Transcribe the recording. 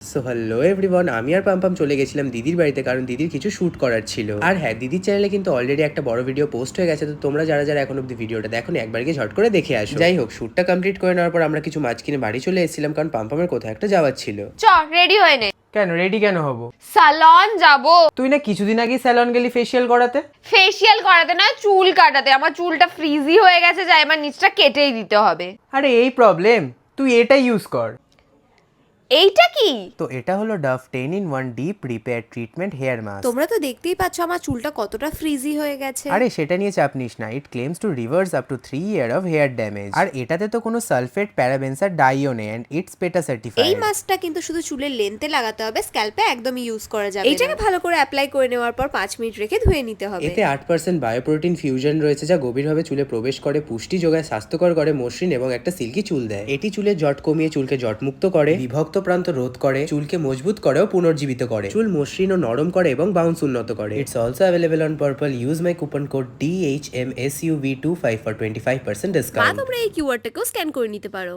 So hello everyone, আমি আর পাম্পাম চলে গেছিলাম দিদির বাড়িতে, কারণ দিদির কিছু শ্যুট করার ছিল। আর হ্যাঁ, দিদির চ্যানেলে কিন্তু অলরেডি একটা বড় ভিডিও পোস্ট হয়ে গেছে, তো তোমরা যারা যারা এখন অব্দি ভিডিওটা দেখো একবার গিয়ে ঝট করে দেখে আসো। যাই হোক, শ্যুটটা কমপ্লিট করে নেওয়ার পর আমরা কিছু মাছ কিনে বাড়ি চলে এসেছিলাম, কারণ পাম্পামের কোথাও একটা যাওয়ার ছিল। চ রেডি হয়ে নে। কেন রেডি কেন হব? সালন যাব। তুই না কিছুদিন আগে স্যালন গেলি ফেসিয়াল করাতে? ফেসিয়াল করাতে না, চুল কাটাতে। আমার চুলটা ফ্রিজি হয়ে গেছে, যাই আমার নিচটা কেটেই দিতে হবে। আরে এই প্রবলেম, তুই এটা ইউজ কর। এইটা কি? তো এটা হলো Dove 10-in-1 deep repair treatment hair mask. তোমরা তো দেখতেই পাচ্ছ আমার চুলটা কতটা ফ্রিজি হয়ে গেছে। আরে সেটা নিয়ে চাপ নিস না, it claims to reverse up to 3 year of hair damage. আর এটাতে তো কোনো সালফেট, প্যারাবেনস আর ডাইও নেই, এন্ড ইটস পেটা সার্টিফাইড। এই মাস্কটা কিন্তু শুধু চুলের লেন্থে লাগাতে হবে, স্ক্যাল্পে একদমই ইউজ করা যাবে না। এটাকে ভালো করে অ্যাপ্লাই করে নেওয়ার পর 5 মিনিট রেখে ধুয়ে নিতে হবে। এতে 8% বায়োপ্রোটিন ফিউশন রয়েছে, যা গভীরভাবে চুলে প্রবেশ করে, পুষ্টি যোগায়, স্বাস্থ্যকর করে, মসৃণ এবং একটা সিল্কি চুল দেয়। এটি চুলের জট কমিয়ে চুলকে জটমুক্ত করে, বিভক্ত প্রান্ত রোধ করে, চুলকে মজবুত করে ও পুনর্জীবিত করে, চুল মসৃণ ও নরম করে এবং বাউন্স উন্নত করে। It's also available on purple. Use my coupon code DHMSUV25 for 25% বা ডিসকাউন্ট। তোমরা এই কিউআরটাকেও স্ক্যান করে নিতে পারো।